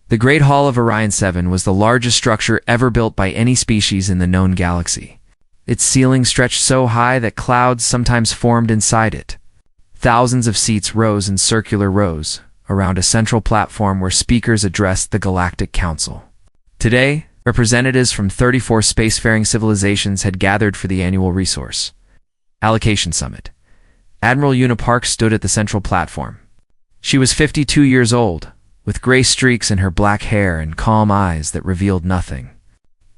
The Great Hall of Orion 7 was the largest structure ever built by any species in the known galaxy. Its ceiling stretched so high that clouds sometimes formed inside it. Thousands of seats rose in circular rows around a central platform where speakers addressed the Galactic Council. Today, representatives from 34 spacefaring civilizations had gathered for the annual Resource Allocation Summit. Admiral Una Park stood at the central platform. She was 52 years old, with gray streaks in her black hair and calm eyes that revealed nothing.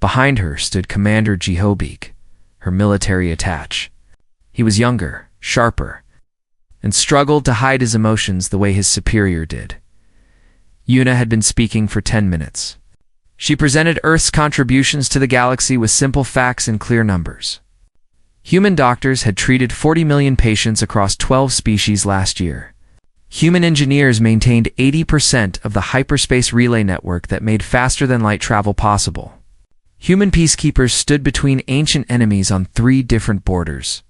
Behind her stood Commander Jihobik, her military attaché. He was younger, sharper, and struggled to hide his emotions the way his superior did. Una had been speaking for 10 minutes. She presented Earth's contributions to the galaxy with simple facts and clear numbers. Human doctors had treated 40 million patients across 12 species last year. Human engineers maintained 80% of the hyperspace relay network that made faster-than-light travel possible. Human peacekeepers stood between ancient enemies on 3 different borders,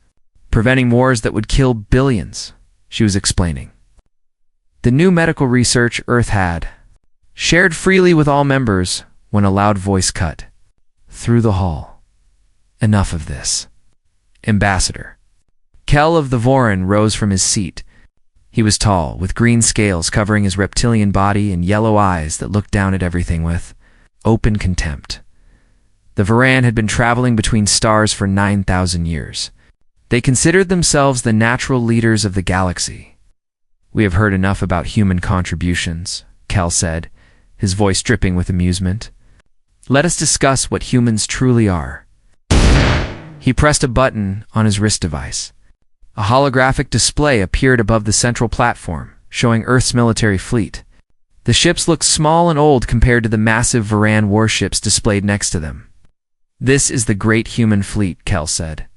preventing wars that would kill billions, she was explaining. The new medical research Earth had, shared freely with all members, when a loud voice cut through the hall. Enough of this. Ambassador Kel of the Voran rose from his seat. He was tall, with green scales covering his reptilian body and yellow eyes that looked down at everything with open contempt. The Voran had been traveling between stars for 9,000 years. They considered themselves the natural leaders of the galaxy. "We have heard enough about human contributions," Kel said, his voice dripping with amusement. "Let us discuss what humans truly are." He pressed a button on his wrist device. A holographic display appeared above the central platform, showing Earth's military fleet. The ships looked small and old compared to the massive Voran warships displayed next to them. "This is the great human fleet," Kel said.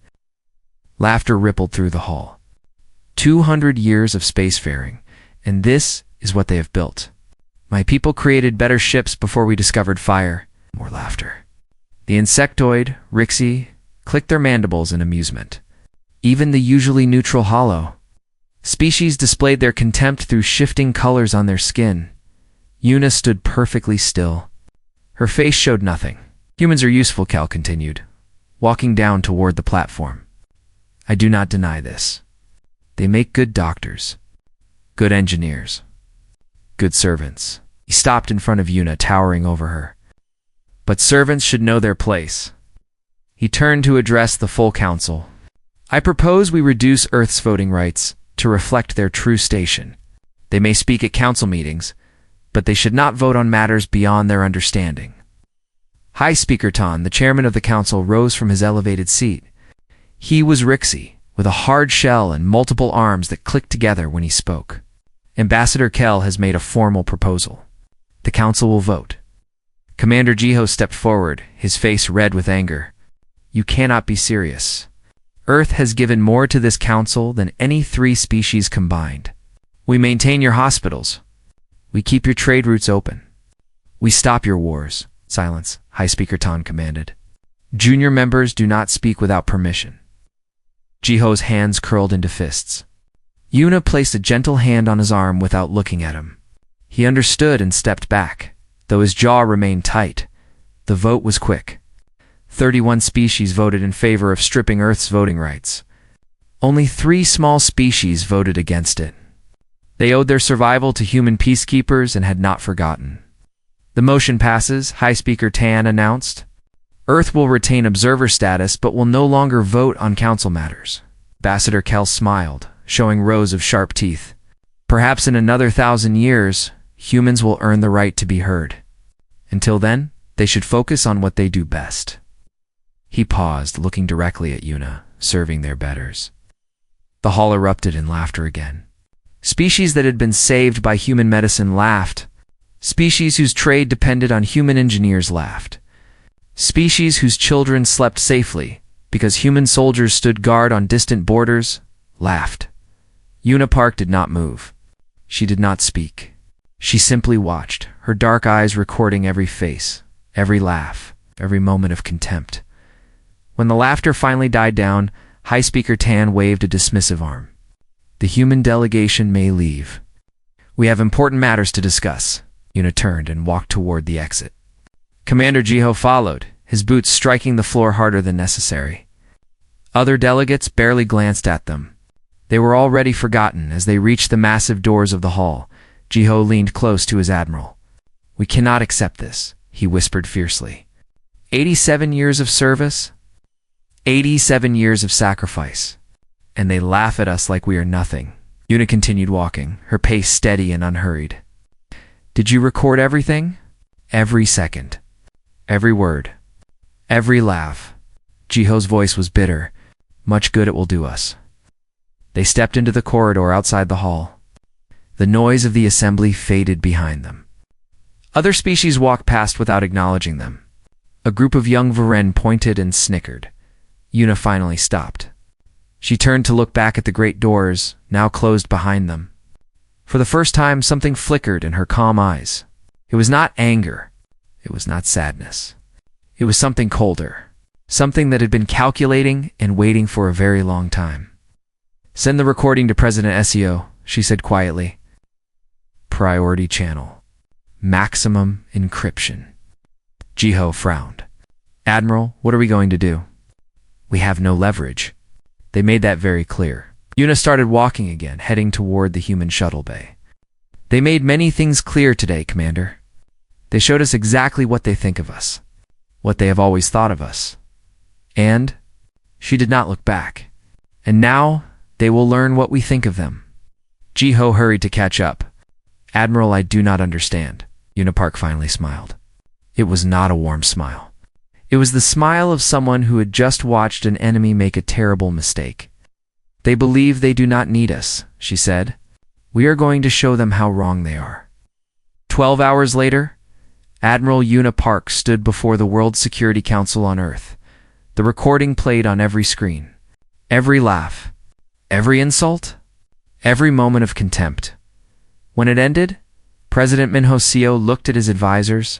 Laughter rippled through the hall. 200 years of spacefaring, and this is what they have built. My people created better ships before we discovered fire. More laughter. The insectoid, Rixie, clicked their mandibles in amusement. Even the usually neutral hollow species displayed their contempt through shifting colors on their skin. Una stood perfectly still. Her face showed nothing. "Humans are useful," Kel continued, walking down toward the platform. "I do not deny this. They make good doctors, good engineers, good servants." He stopped in front of Una, towering over her. "But servants should know their place." He turned to address the full council. "I propose we reduce Earth's voting rights to reflect their true station. They may speak at council meetings, but they should not vote on matters beyond their understanding." High Speaker Ton, the chairman of the council, rose from his elevated seat. He was Rixie, with a hard shell and multiple arms that clicked together when he spoke. "Ambassador Kel has made a formal proposal. The council will vote." Commander Jiho stepped forward, his face red with anger. "You cannot be serious. Earth has given more to this council than any 3 species combined. We maintain your hospitals. We keep your trade routes open. We stop your wars." "Silence," High Speaker Ton commanded. "Junior members do not speak without permission." Jiho's hands curled into fists. Una placed a gentle hand on his arm without looking at him. He understood and stepped back, though his jaw remained tight. The vote was quick. 31 species voted in favor of stripping Earth's voting rights. Only 3 small species voted against it. They owed their survival to human peacekeepers and had not forgotten. "The motion passes," High Speaker Tan announced. "Earth will retain observer status but will no longer vote on council matters." Ambassador Kel smiled, showing rows of sharp teeth. "Perhaps in another 1,000 years, humans will earn the right to be heard. Until then, they should focus on what they do best." He paused, looking directly at Una, serving their betters. The hall erupted in laughter again. Species that had been saved by human medicine laughed. Species whose trade depended on human engineers laughed. Species whose children slept safely because human soldiers stood guard on distant borders laughed. Una Park did not move. She did not speak. She simply watched, her dark eyes recording every face, every laugh, every moment of contempt. When the laughter finally died down, High Speaker Tan waved a dismissive arm. "The human delegation may leave. We have important matters to discuss." Yuna turned and walked toward the exit. Commander Jiho followed, his boots striking the floor harder than necessary. Other delegates barely glanced at them. They were already forgotten as they reached the massive doors of the hall. Jiho leaned close to his admiral. "We cannot accept this," he whispered fiercely. 87 years of service? 87 years of sacrifice. And they laugh at us like we are nothing. Yuna continued walking, her pace steady and unhurried. "Did you record everything?" "Every second. Every word. Every laugh." Jiho's voice was bitter. "Much good it will do us." They stepped into the corridor outside the hall. The noise of the assembly faded behind them. Other species walked past without acknowledging them. A group of young Varen pointed and snickered. Yuna finally stopped. She turned to look back at the great doors, now closed behind them. For the first time, something flickered in her calm eyes. It was not anger. It was not sadness. It was something colder. Something that had been calculating and waiting for a very long time. "Send the recording to President Seo," she said quietly. "Priority channel. Maximum encryption." Jiho frowned. "Admiral, what are we going to do?" "We have no leverage." They made that very clear. Yuna started walking again, heading toward the human shuttle bay. "They made many things clear today, Commander. They showed us exactly what they think of us, what they have always thought of us. And," she did not look back, "and now they will learn what we think of them." Jiho hurried to catch up. "Admiral, I do not understand." Yuna Park finally smiled. It was not a warm smile. It was the smile of someone who had just watched an enemy make a terrible mistake. "They believe they do not need us," she said. "We are going to show them how wrong they are." 12 hours later, Admiral Yuna Park stood before the World Security Council on Earth. The recording played on every screen. Every laugh, every insult, every moment of contempt. When it ended, President Minho Seo looked at his advisors.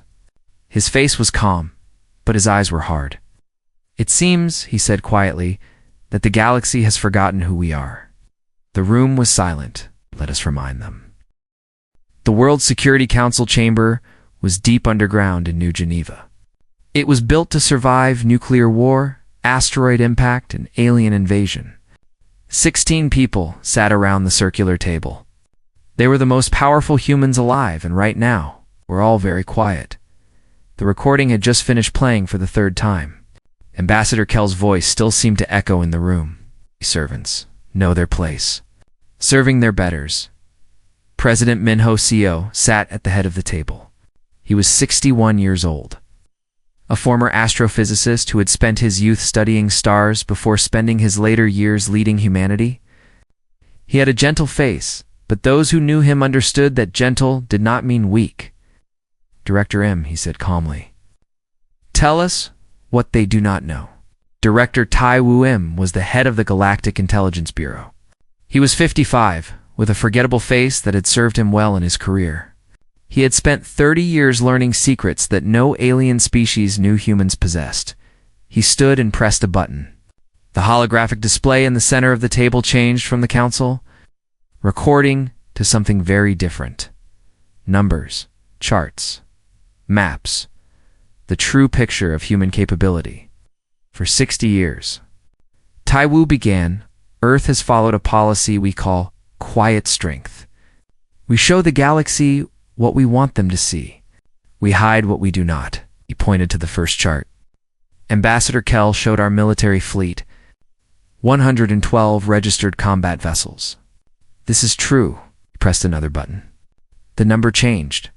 His face was calm, but his eyes were hard. "It seems," he said quietly, "that the galaxy has forgotten who we are." The room was silent. Let us remind them. The World Security Council chamber was deep underground in New Geneva. It was built to survive nuclear war, asteroid impact, and alien invasion. 16 people sat around the circular table. They were the most powerful humans alive, and right now, we're all very quiet. The recording had just finished playing for the third time. Ambassador Kell's voice still seemed to echo in the room. Servants know their place, serving their betters. President Minho Seo sat at the head of the table. He was 61 years old. A former astrophysicist who had spent his youth studying stars before spending his later years leading humanity. He had a gentle face, but those who knew him understood that gentle did not mean weak. "Director M," he said calmly. "Tell us what they do not know." Director Tai Wu-Im was the head of the Galactic Intelligence Bureau. He was 55, with a forgettable face that had served him well in his career. He had spent 30 years learning secrets that no alien species knew humans possessed. He stood and pressed a button. The holographic display in the center of the table changed from the council, recording, to something very different. Numbers, charts, maps, the true picture of human capability. For 60 years. Tai Wu began, Earth has followed a policy we call quiet strength. We show the galaxy what we want them to see. We hide what we do not. He pointed to the first chart. Ambassador Kell showed our military fleet, 112 registered combat vessels. This is true. He pressed another button. The number changed.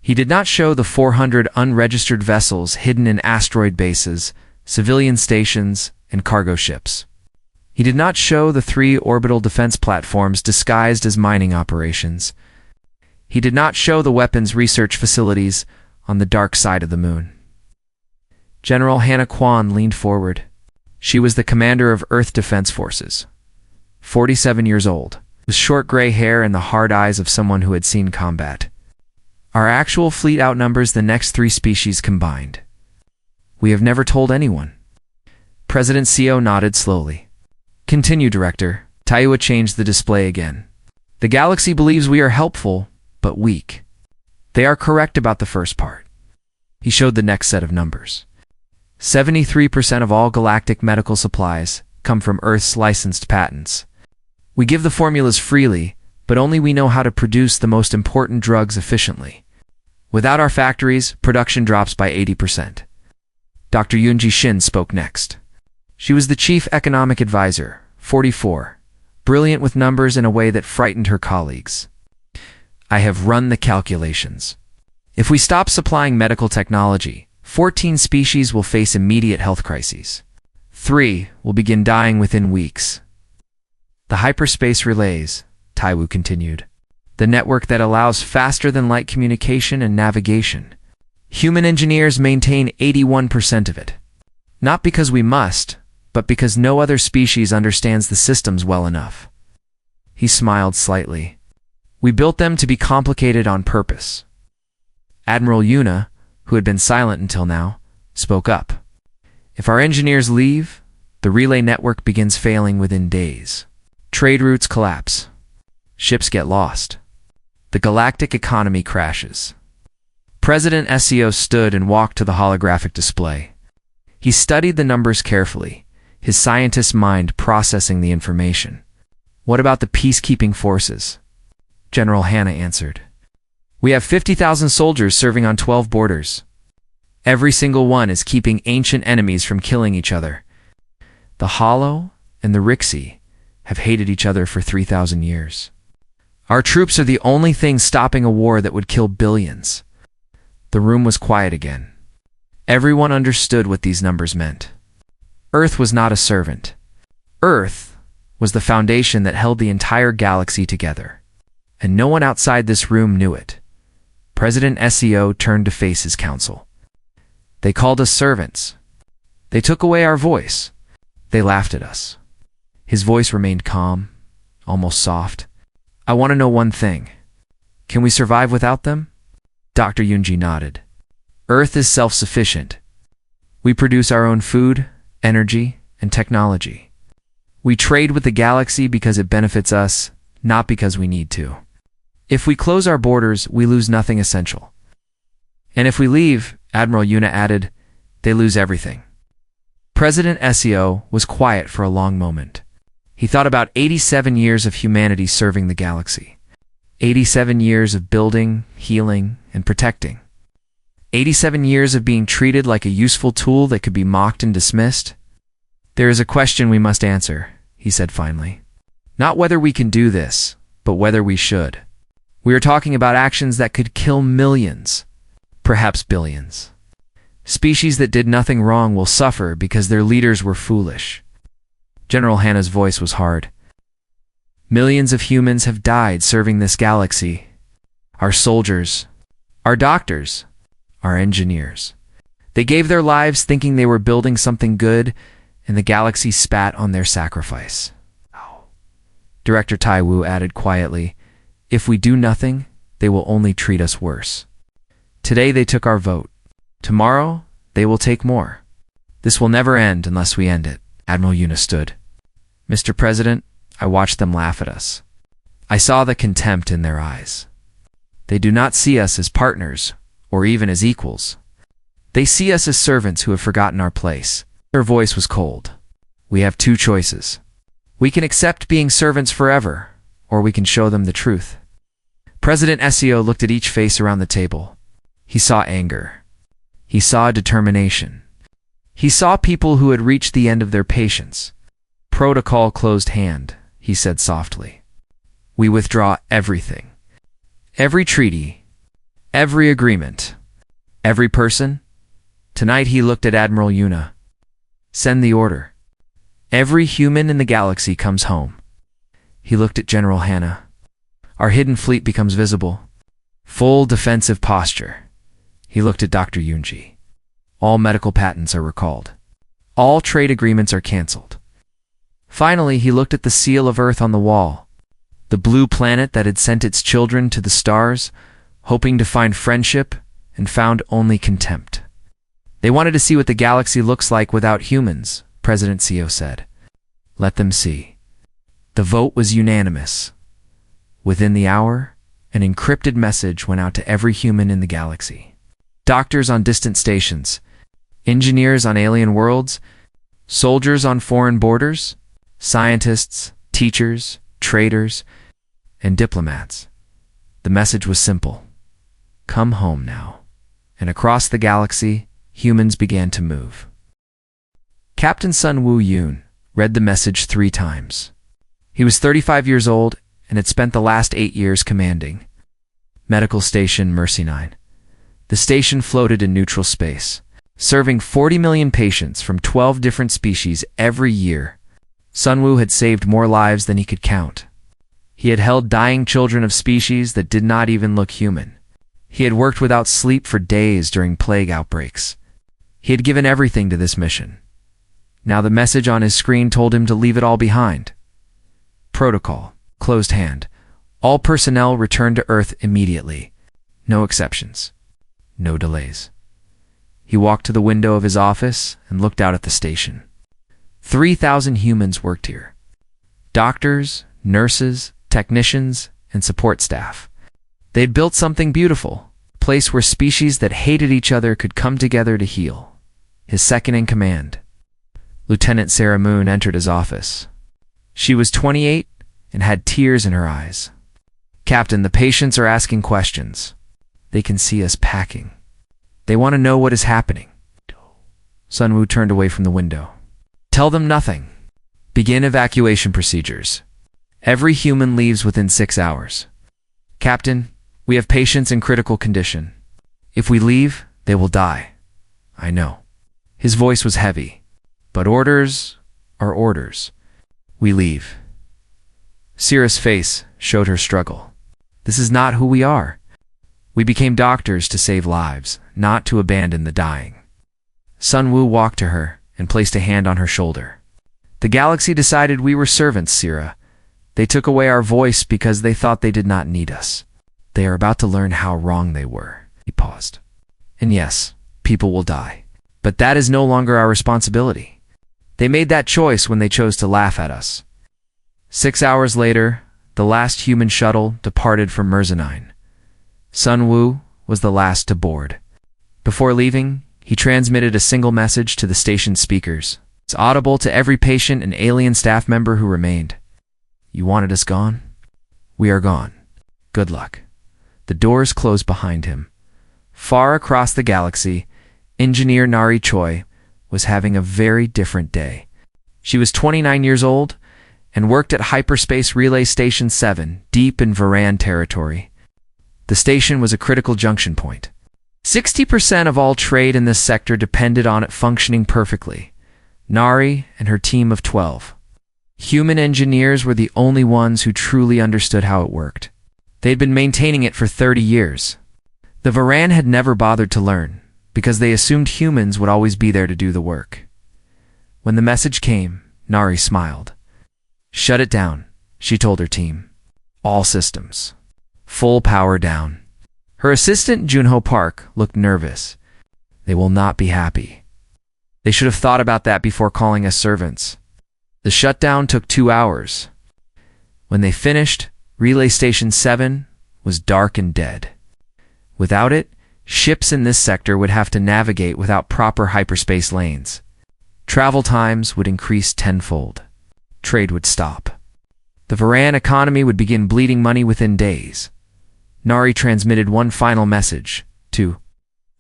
He did not show the 400 unregistered vessels hidden in asteroid bases, civilian stations, and cargo ships. He did not show the 3 orbital defense platforms disguised as mining operations. He did not show the weapons research facilities on the dark side of the moon. General Hannah Kwan leaned forward. She was the commander of Earth Defense Forces, 47 years old, with short gray hair and the hard eyes of someone who had seen combat. Our actual fleet outnumbers the next 3 species combined. We have never told anyone. President Seo nodded slowly. Continue, Director. Taiwa changed the display again. The galaxy believes we are helpful, but weak. They are correct about the first part. He showed the next set of numbers. 73% of all galactic medical supplies come from Earth's licensed patents. We give the formulas freely, but only we know how to produce the most important drugs efficiently. Without our factories, production drops by 80%. Dr. Yunji Shin spoke next. She was the chief economic advisor, 44, brilliant with numbers in a way that frightened her colleagues. I have run the calculations. If we stop supplying medical technology, 14 species will face immediate health crises. 3 will begin dying within weeks. The hyperspace relays, Taiwu continued. The network that allows faster-than-light communication and navigation. Human engineers maintain 81% of it. Not because we must, but because no other species understands the systems well enough. He smiled slightly. We built them to be complicated on purpose. Admiral Yuna, who had been silent until now, spoke up. If our engineers leave, the relay network begins failing within days. Trade routes collapse. Ships get lost. The galactic economy crashes. President SEO stood and walked to the holographic display. He studied the numbers carefully, his scientist's mind processing the information. What about the peacekeeping forces? General Hanna answered. We have 50,000 soldiers serving on 12 borders. Every single one is keeping ancient enemies from killing each other. The Hollow and the Rixie have hated each other for 3,000 years. Our troops are the only thing stopping a war that would kill billions. The room was quiet again. Everyone understood what these numbers meant. Earth was not a servant. Earth was the foundation that held the entire galaxy together. And no one outside this room knew it. President SEO turned to face his council. They called us servants. They took away our voice. They laughed at us. His voice remained calm, almost soft. I want to know one thing. Can we survive without them? Dr. Yunji nodded. Earth is self-sufficient. We produce our own food, energy, and technology. We trade with the galaxy because it benefits us, not because we need to. If we close our borders, we lose nothing essential. And if we leave, Admiral Yuna added, they lose everything. President SEO was quiet for a long moment. He thought about 87 years of humanity serving the galaxy. 87 years of building, healing, and protecting. 87 years of being treated like a useful tool that could be mocked and dismissed. There is a question we must answer, he said finally. Not whether we can do this, but whether we should. We are talking about actions that could kill millions, perhaps billions. Species that did nothing wrong will suffer because their leaders were foolish. General Hanna's voice was hard. Millions of humans have died serving this galaxy. Our soldiers, our doctors, our engineers. They gave their lives thinking they were building something good, and the galaxy spat on their sacrifice. Director Taiwu added quietly, if we do nothing, they will only treat us worse. Today they took our vote. Tomorrow, they will take more. This will never end unless we end it. Admiral Yuna stood. Mr. President, I watched them laugh at us. I saw the contempt in their eyes. They do not see us as partners, or even as equals. They see us as servants who have forgotten our place. Her voice was cold. We have two choices. We can accept being servants forever, or we can show them the truth. President SEO looked at each face around the table. He saw anger. He saw determination. He saw people who had reached the end of their patience. Protocol closed hand, he said softly. We withdraw everything. Every treaty. Every agreement. Every person. Tonight he looked at Admiral Yuna. Send the order. Every human in the galaxy comes home. He looked at General Hanna. Our hidden fleet becomes visible. Full defensive posture. He looked at Dr. Yunji. All medical patents are recalled. All trade agreements are cancelled. Finally, he looked at the seal of Earth on the wall. The blue planet that had sent its children to the stars, hoping to find friendship, and found only contempt. They wanted to see what the galaxy looks like without humans, President SEO said. Let them see. The vote was unanimous. Within the hour, An encrypted message went out to every human in the galaxy. Doctors on distant stations, engineers on alien worlds, soldiers on foreign borders, scientists, teachers, traders, and diplomats. The message was simple. Come home now. And across the galaxy, humans began to move. Captain Sun Woo Yoon read the message 3 times. He was 35 years old and had spent the last 8 years commanding Medical Station Mercy 9. The station floated in neutral space, serving 40 million patients from 12 different species every year. Sun Woo had saved more lives than he could count. He had held dying children of species that did not even look human. He had worked without sleep for days during plague outbreaks. He had given everything to this mission. Now the message on his screen told him to leave it all behind. Protocol, closed hand. All personnel return to Earth immediately. No exceptions. No delays. He walked to the window of his office and looked out at the station. 3,000 humans worked here. Doctors, nurses, technicians, and support staff. They'd built something beautiful, a place where species that hated each other could come together to heal. His second in command, Lieutenant Sarah Moon, entered his office. She was 28 and had tears in her eyes. Captain, the patients are asking questions. They can see us packing. They want to know what is happening. Sun Woo turned away from the window. Tell them nothing. Begin evacuation procedures. Every human leaves within 6 hours. Captain, we have patients in critical condition. If we leave, they will die. I know. His voice was heavy. But orders are orders. We leave. Sierra's face showed her struggle. This is not who we are. We became doctors to save lives, not to abandon the dying. Sun Woo walked to her and placed a hand on her shoulder. The galaxy decided we were servants, Sierra. They took away our voice because they thought they did not need us. They are about to learn how wrong they were. He paused. And yes, people will die. But that is no longer our responsibility. They made that choice when they chose to laugh at us. 6 hours later, the last human shuttle departed from Merzanine. Sun Woo was the last to board. Before leaving, he transmitted a single message to the station speakers. It's audible to every patient and alien staff member who remained. You wanted us gone? We are gone. Good luck. The doors closed behind him. Far across the galaxy, engineer Nari Choi was having a very different day. She was 29 years old and worked at Hyperspace Relay Station 7, deep in Varan territory. The station was a critical junction point. 60% of all trade in this sector depended on it functioning perfectly. Nari and her team of 12. Human engineers were the only ones who truly understood how it worked. They'd been maintaining it for 30 years. The Varan had never bothered to learn, because they assumed humans would always be there to do the work. When the message came, Nari smiled. Shut it down, she told her team. All systems. Full power down. Her assistant, Junho Park, looked nervous. They will not be happy. They should have thought about that before calling us servants. The shutdown took 2 hours. When they finished, Relay Station 7 was dark and dead. Without it, ships in this sector would have to navigate without proper hyperspace lanes. Travel times would increase tenfold. Trade would stop. The Varan economy would begin bleeding money within days. Nari transmitted one final message to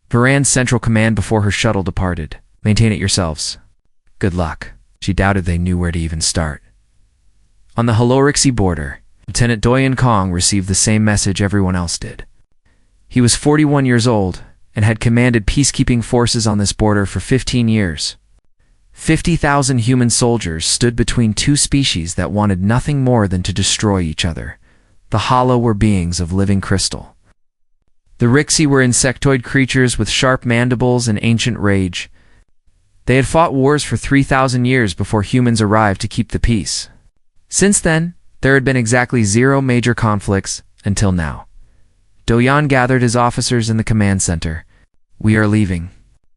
Varan's Central Command before her shuttle departed. Maintain it yourselves. Good luck. She doubted they knew where to even start. On the Halorixi border, Lieutenant Doyen Kong received the same message everyone else did. He was 41 years old and had commanded peacekeeping forces on this border for 15 years. 50,000 human soldiers stood between two species that wanted nothing more than to destroy each other. The Hollow were beings of living crystal. The Rixi were insectoid creatures with sharp mandibles and ancient rage. They had fought wars for 3,000 years before humans arrived to keep the peace. Since then, there had been exactly 0 major conflicts until now. Doyan gathered his officers in the command center. We are leaving.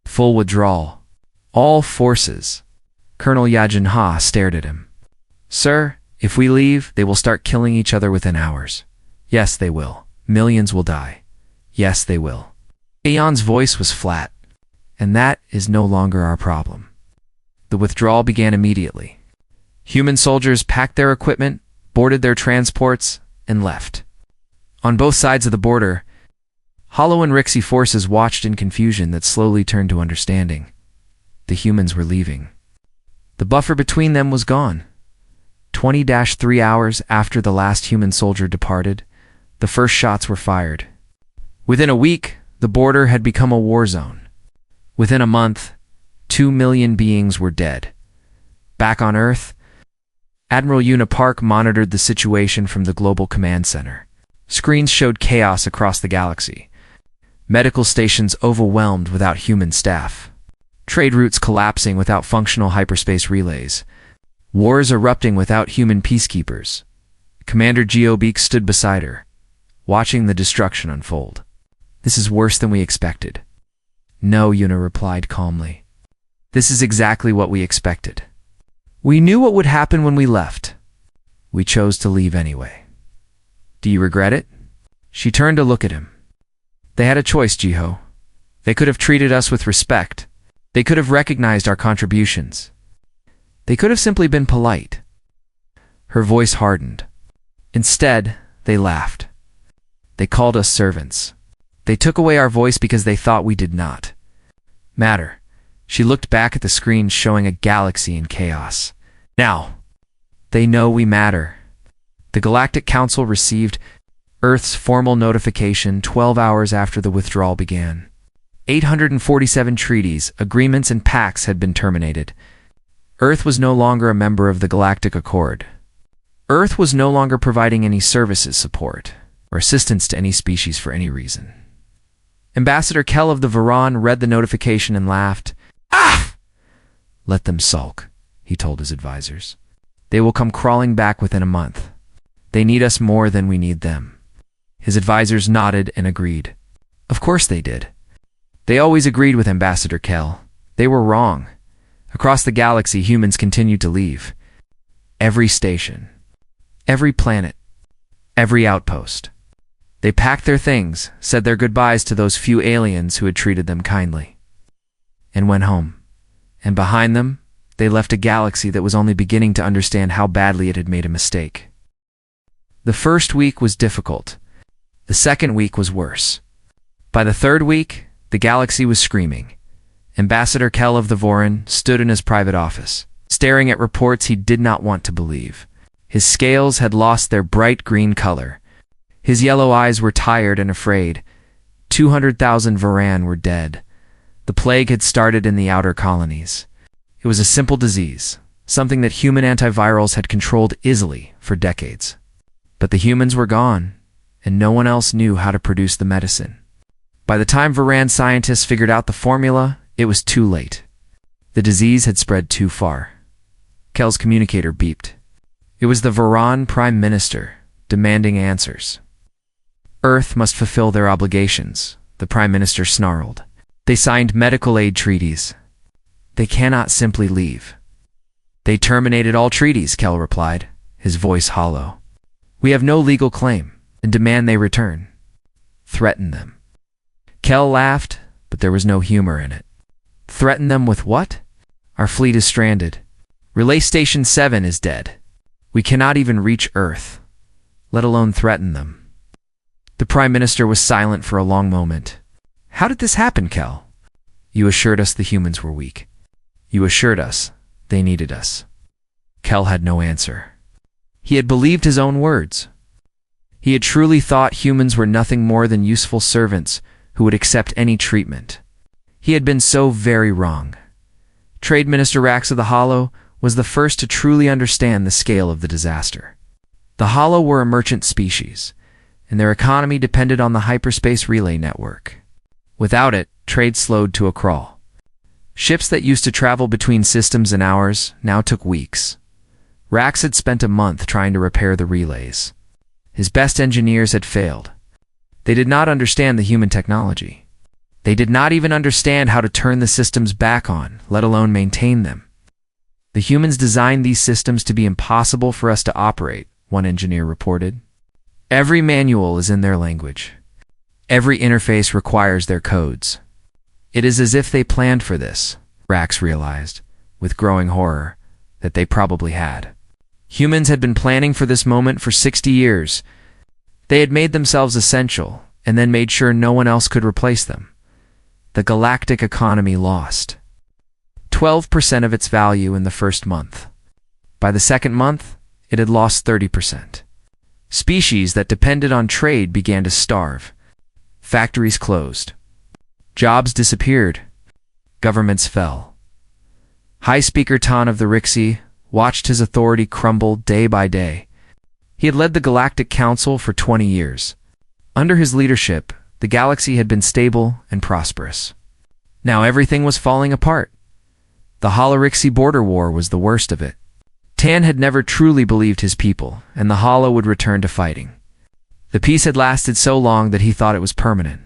Full withdrawal. All forces. Colonel Yajin Ha stared at him. Sir, if we leave, they will start killing each other within hours. Yes, they will. Millions will die. Yes, they will. Aeon's voice was flat. And that is no longer our problem. The withdrawal began immediately. Human soldiers packed their equipment, boarded their transports, and left. On both sides of the border, Hollow and Rixie forces watched in confusion that slowly turned to understanding. The humans were leaving. The buffer between them was gone. 20-3 hours after the last human soldier departed, the first shots were fired. Within a week, the border had become a war zone. Within a month, 2 million beings were dead. Back on Earth, Admiral Una Park monitored the situation from the Global Command Center. Screens showed chaos across the galaxy. Medical stations overwhelmed without human staff. Trade routes collapsing without functional hyperspace relays. Wars erupting without human peacekeepers. Commander Geobeak stood beside her, watching the destruction unfold. This is worse than we expected. No, Una replied calmly. This is exactly what we expected. We knew what would happen when we left. We chose to leave anyway. Do you regret it? She turned to look at him. They had a choice, Jiho. They could have treated us with respect. They could have recognized our contributions. They could have simply been polite. Her voice hardened. Instead, they laughed. They called us servants. They took away our voice because they thought we did not matter. She looked back at the screen showing a galaxy in chaos. Now, they know we matter. The Galactic Council received Earth's formal notification 12 hours after the withdrawal began. 847 treaties, agreements, and pacts had been terminated. Earth was no longer a member of the Galactic Accord. Earth was no longer providing any services, support, or assistance to any species for any reason. Ambassador Kell of the Varan read the notification and laughed. Ah! Let them sulk, he told his advisors. They will come crawling back within a month. They need us more than we need them. His advisors nodded and agreed. Of course they did. They always agreed with Ambassador Kell. They were wrong. Across the galaxy, humans continued to leave. Every station, every planet, every outpost. They packed their things, said their goodbyes to those few aliens who had treated them kindly, and went home. And behind them, they left a galaxy that was only beginning to understand how badly it had made a mistake. The first week was difficult. The second week was worse. By the third week, the galaxy was screaming. Ambassador Kell of the Voran stood in his private office, staring at reports he did not want to believe. His scales had lost their bright green color. His yellow eyes were tired and afraid. 200,000 Varan were dead. The plague had started in the outer colonies. It was a simple disease, something that human antivirals had controlled easily for decades. But the humans were gone, and no one else knew how to produce the medicine. By the time Varan scientists figured out the formula, it was too late. The disease had spread too far. Kell's communicator beeped. It was the Varan Prime Minister, demanding answers. Earth must fulfill their obligations, the Prime Minister snarled. They signed medical aid treaties. They cannot simply leave. They terminated all treaties, Kell replied, his voice hollow. We have no legal claim, and demand they return. Threaten them. Kell laughed, but there was no humor in it. Threaten them with what? Our fleet is stranded. Relay Station 7 is dead. We cannot even reach Earth, let alone threaten them. The Prime Minister was silent for a long moment. How did this happen, Kell? You assured us the humans were weak. You assured us they needed us. Kell had no answer. He had believed his own words. He had truly thought humans were nothing more than useful servants who would accept any treatment. He had been so very wrong. Trade Minister Rax of the Hollow was the first to truly understand the scale of the disaster. The Hollow were a merchant species, and their economy depended on the hyperspace relay network. Without it, trade slowed to a crawl. Ships that used to travel between systems in hours now took weeks. Rax had spent a month trying to repair the relays. His best engineers had failed. They did not understand the human technology. They did not even understand how to turn the systems back on, let alone maintain them. The humans designed these systems to be impossible for us to operate, one engineer reported. Every manual is in their language. Every interface requires their codes. It is as if they planned for this, Rax realized, with growing horror, that they probably had. Humans had been planning for this moment for 60 years. They had made themselves essential, and then made sure no one else could replace them. The galactic economy lost 12% of its value in the first month. By the second month, it had lost 30%. Species that depended on trade began to starve. Factories closed. Jobs disappeared. Governments fell. High Speaker Tan of the Rixie watched his authority crumble day by day. He had led the Galactic Council for 20 years. Under his leadership, the galaxy had been stable and prosperous. Now everything was falling apart. The Holorixie border war was the worst of it. Tan had never truly believed his people, and the Holo would return to fighting. The peace had lasted so long that he thought it was permanent.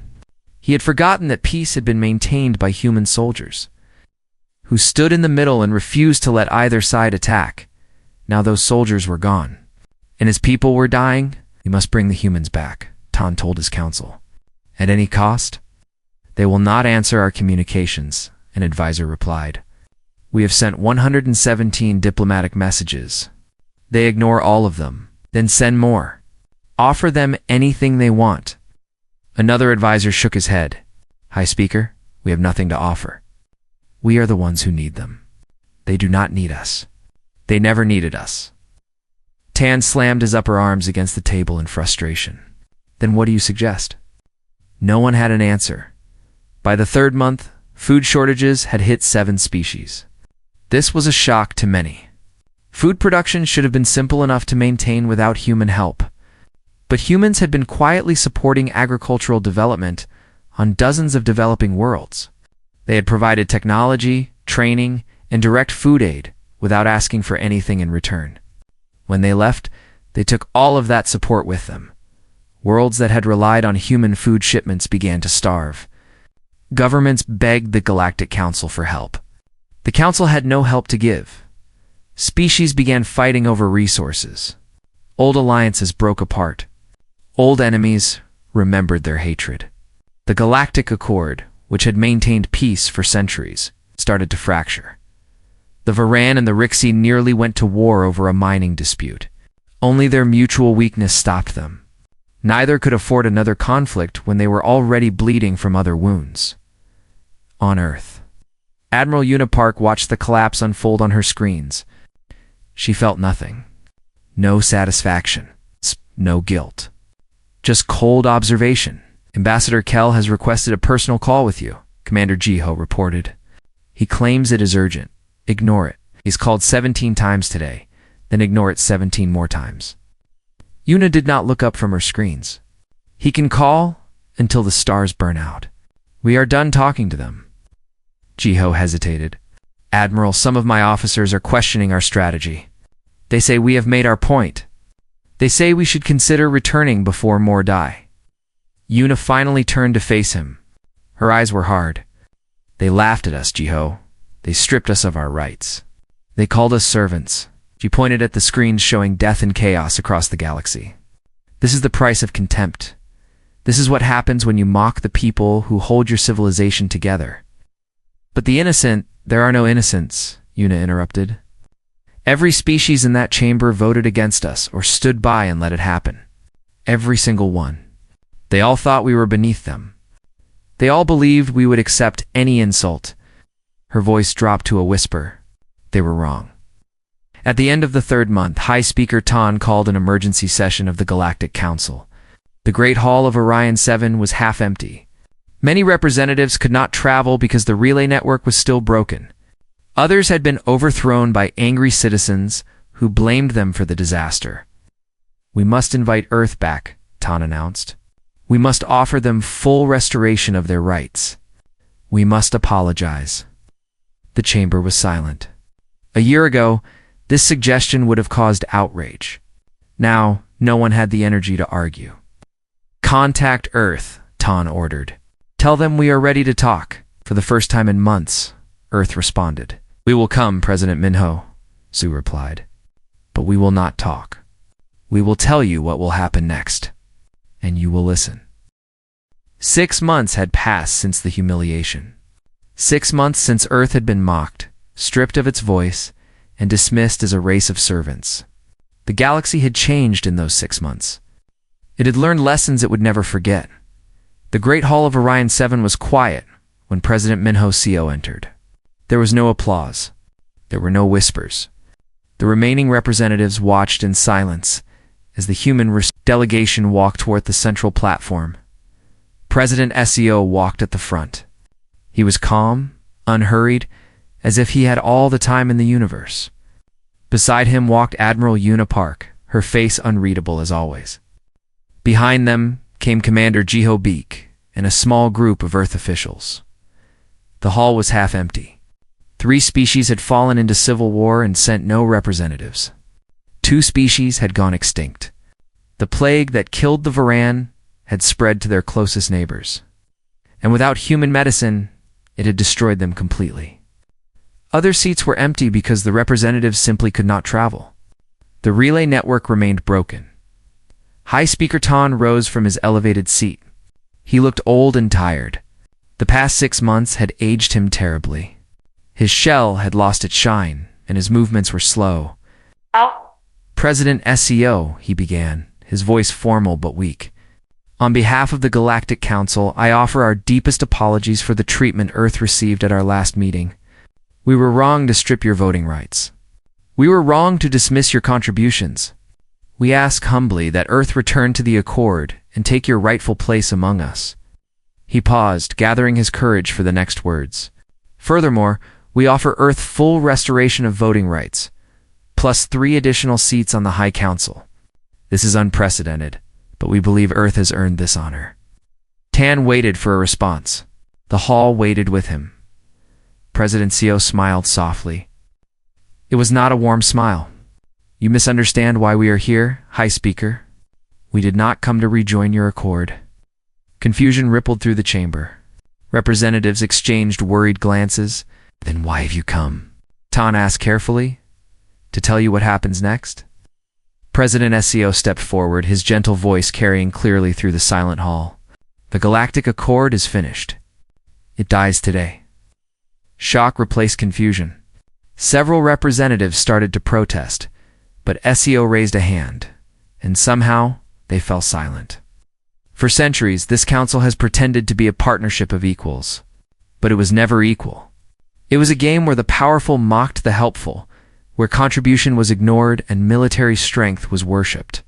He had forgotten that peace had been maintained by human soldiers, who stood in the middle and refused to let either side attack. Now those soldiers were gone, and his people were dying. "We must bring the humans back," Tan told his council. "At any cost?" "They will not answer our communications," an advisor replied. "We have sent 117 diplomatic messages. They ignore all of them. Then send more. Offer them anything they want." Another advisor shook his head. "High Speaker, we have nothing to offer. We are the ones who need them. They do not need us. They never needed us." Tan slammed his upper arms against the table in frustration. "Then what do you suggest?" No one had an answer. By the third month, food shortages had hit 7 species. This was a shock to many. Food production should have been simple enough to maintain without human help. But humans had been quietly supporting agricultural development on dozens of developing worlds. They had provided technology, training, and direct food aid without asking for anything in return. When they left, they took all of that support with them. Worlds that had relied on human food shipments began to starve. Governments begged the Galactic Council for help. The Council had no help to give. Species began fighting over resources. Old alliances broke apart. Old enemies remembered their hatred. The Galactic Accord, which had maintained peace for centuries, started to fracture. The Varan and the Rixie nearly went to war over a mining dispute. Only their mutual weakness stopped them. Neither could afford another conflict when they were already bleeding from other wounds. On Earth, Admiral Unipark watched the collapse unfold on her screens. She felt nothing. No satisfaction. No guilt. Just cold observation. "Ambassador Kell has requested a personal call with you," Commander Jiho reported. "He claims it is urgent. Ignore it. He's called 17 times today. Then ignore it 17 more times." Yuna did not look up from her screens. "He can call until the stars burn out. We are done talking to them." Jiho hesitated. "Admiral, some of my officers are questioning our strategy. They say we have made our point. They say we should consider returning before more die." Yuna finally turned to face him. Her eyes were hard. "They laughed at us, Jiho. They stripped us of our rights. They called us servants." She pointed at the screens showing death and chaos across the galaxy. "This is the price of contempt. This is what happens when you mock the people who hold your civilization together." "But the innocent, there are no innocents," Yuna interrupted. "Every species in that chamber voted against us or stood by and let it happen. Every single one. They all thought we were beneath them. They all believed we would accept any insult." Her voice dropped to a whisper. They were wrong. At the end of the third month, High Speaker Tan called an emergency session of the Galactic Council. The Great Hall of Orion 7 was half empty. Many representatives could not travel because the relay network was still broken. Others had been overthrown by angry citizens who blamed them for the disaster. "We must invite Earth back," Tan announced. "We must offer them full restoration of their rights. We must apologize." The chamber was silent. A year ago, this suggestion would have caused outrage. Now, no one had the energy to argue. "Contact Earth," Tan ordered. "Tell them we are ready to talk." For the first time in months, Earth responded. "We will come, President Minho," Su replied. "But we will not talk. We will tell you what will happen next." and you will listen. 6 months had passed since the humiliation. 6 months since Earth had been mocked, stripped of its voice, and dismissed as a race of servants. The galaxy had changed in those 6 months. It had learned lessons it would never forget. The Great Hall of Orion 7 was quiet when President Minho Co entered. There was no applause. There were no whispers. The remaining representatives watched in silence as the human delegation walked toward the central platform. President SEO walked at the front. He was calm, unhurried, as if he had all the time in the universe. Beside him walked Admiral Una Park, her face unreadable as always. Behind them came Commander Jiho Beek and a small group of Earth officials. The hall was half empty. 3 species had fallen into civil war and sent no representatives. 2 species had gone extinct. The plague that killed the Varan had spread to their closest neighbors. And without human medicine, it had destroyed them completely. Other seats were empty because the representatives simply could not travel. The relay network remained broken. High Speaker Tan rose from his elevated seat. He looked old and tired. The past 6 months had aged him terribly. His shell had lost its shine, and his movements were slow. President SEO, he began, his voice formal but weak. On behalf of the Galactic Council, I offer our deepest apologies for the treatment Earth received at our last meeting. We were wrong to strip your voting rights. We were wrong to dismiss your contributions. We ask humbly that Earth return to the Accord and take your rightful place among us. He paused, gathering his courage for the next words. Furthermore, we offer Earth full restoration of voting rights, plus 3 additional seats on the High Council. This is unprecedented, but we believe Earth has earned this honor. Tan waited for a response. The hall waited with him. President Seo smiled softly. It was not a warm smile. You misunderstand why we are here, High Speaker. We did not come to rejoin your accord. Confusion rippled through the chamber. Representatives exchanged worried glances. Then why have you come? Tan asked carefully. To tell you what happens next? President SEO stepped forward, his gentle voice carrying clearly through the silent hall. The Galactic Accord is finished. It dies today. Shock replaced confusion. Several representatives started to protest, but SEO raised a hand, and somehow they fell silent. For centuries, this council has pretended to be a partnership of equals, but it was never equal. It was a game where the powerful mocked the helpful, where contribution was ignored and military strength was worshipped.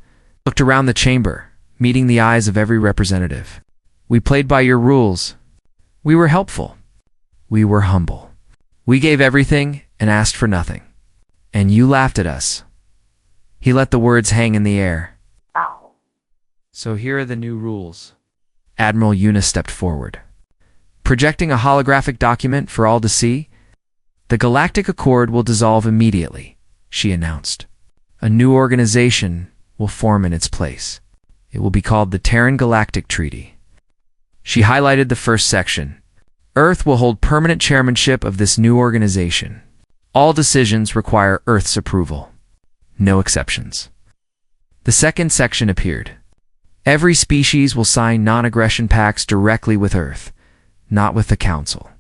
Looked around the chamber, meeting the eyes of every representative. We played by your rules. We were helpful. We were humble. We gave everything and asked for nothing. And you laughed at us. He let the words hang in the air. So here are the new rules. Admiral Una stepped forward. Projecting a holographic document for all to see, the Galactic Accord will dissolve immediately, she announced. A new organization will form in its place. It will be called the Terran Galactic Treaty. She highlighted the first section. Earth will hold permanent chairmanship of this new organization. All decisions require Earth's approval. No exceptions. The second section appeared. Every species will sign non-aggression pacts directly with Earth, not with the Council.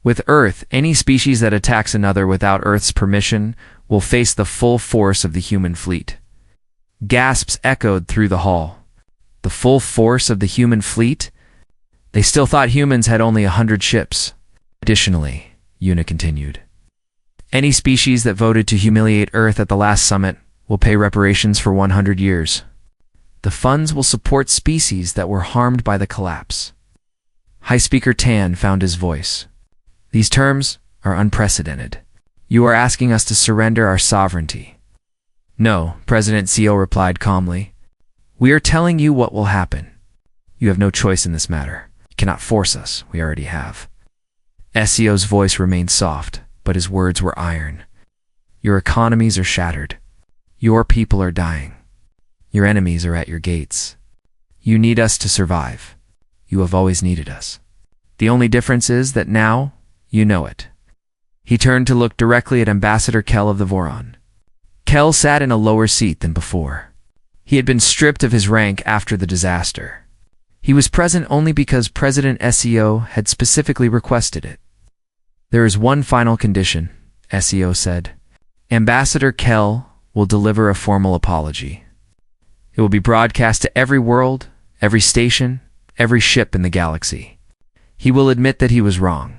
With Earth, any species that attacks another without Earth's permission will face the full force of the human fleet. Gasps echoed through the hall. The full force of the human fleet? They still thought humans had only 100 ships. Additionally, Una continued, any species that voted to humiliate Earth at the last summit will pay reparations for 100 years. The funds will support species that were harmed by the collapse. High Speaker Tan found his voice. These terms are unprecedented. You are asking us to surrender our sovereignty. No, President Seo replied calmly. We are telling you what will happen. You have no choice in this matter. You cannot force us. We already have. SEO's voice remained soft, but his words were iron. Your economies are shattered. Your people are dying. Your enemies are at your gates. You need us to survive. You have always needed us. The only difference is that now you know it. He turned to look directly at Ambassador Kell of the Voron. Kell sat in a lower seat than before. He had been stripped of his rank after the disaster. He was present only because President SEO had specifically requested it. "There is one final condition," SEO said. "Ambassador Kell will deliver a formal apology. It will be broadcast to every world, every station, every ship in the galaxy. He will admit that he was wrong.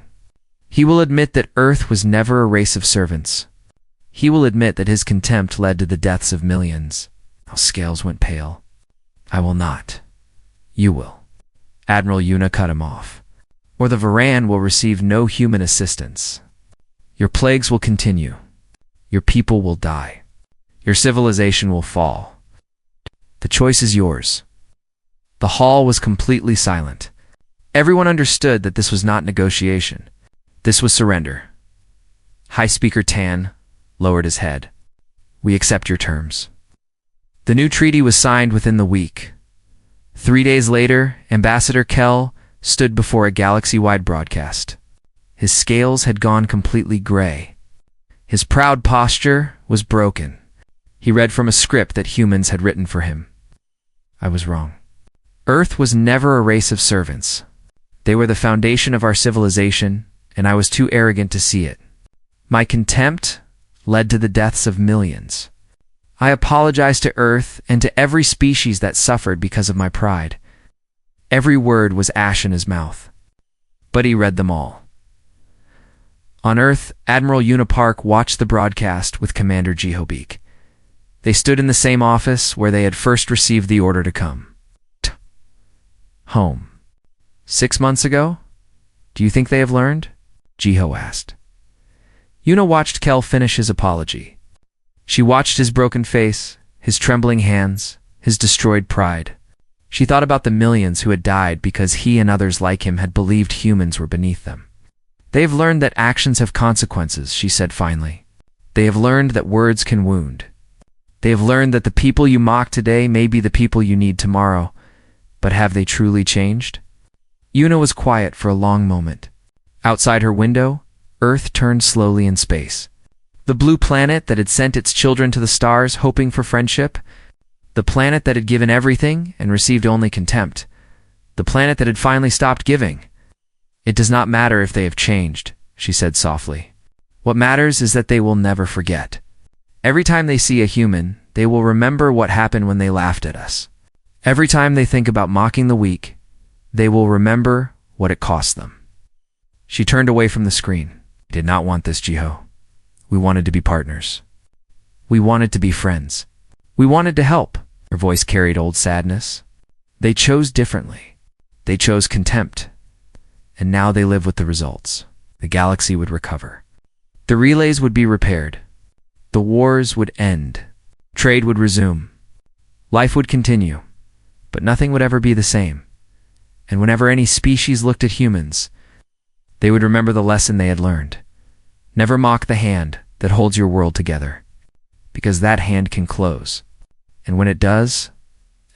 He will admit that Earth was never a race of servants. He will admit that his contempt led to the deaths of millions." Scales went pale. "I will not. You will." Admiral Una cut him off. "Or the Varan will receive no human assistance. Your plagues will continue. Your people will die. Your civilization will fall. The choice is yours." The hall was completely silent. Everyone understood that this was not negotiation. This was surrender. High Speaker Tan lowered his head. "We accept your terms." The new treaty was signed within the week. 3 days later, Ambassador Kell stood before a galaxy-wide broadcast. His scales had gone completely gray. His proud posture was broken. He read from a script that humans had written for him. "I was wrong. Earth was never a race of servants. They were the foundation of our civilization, and I was too arrogant to see it. My contempt led to the deaths of millions. I apologize to Earth and to every species that suffered because of my pride." Every word was ash in his mouth. But he read them all. On Earth, Admiral Unipark watched the broadcast with Commander Jihobik. They stood in the same office where they had first received the order to come. "Home. 6 months ago? Do you think they have learned?" Jiho asked. Una watched Kell finish his apology. She watched his broken face, his trembling hands, his destroyed pride. She thought about the millions who had died because he and others like him had believed humans were beneath them. "They have learned that actions have consequences," she said finally. "They have learned that words can wound. They have learned that the people you mock today may be the people you need tomorrow. But have they truly changed?" Una was quiet for a long moment. Outside her window, Earth turned slowly in space. The blue planet that had sent its children to the stars hoping for friendship. The planet that had given everything and received only contempt. The planet that had finally stopped giving. "It does not matter if they have changed," she said softly. "What matters is that they will never forget. Every time they see a human, they will remember what happened when they laughed at us. Every time they think about mocking the weak, they will remember what it cost them." She turned away from the screen. "I did not want this, Jiho. We wanted to be partners. We wanted to be friends. We wanted to help." Her voice carried old sadness. "They chose differently. They chose contempt. And now they live with the results." The galaxy would recover. The relays would be repaired. The wars would end. Trade would resume. Life would continue. But nothing would ever be the same. And whenever any species looked at humans, they would remember the lesson they had learned. Never mock the hand that holds your world together, because that hand can close. And when it does,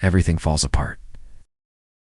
everything falls apart.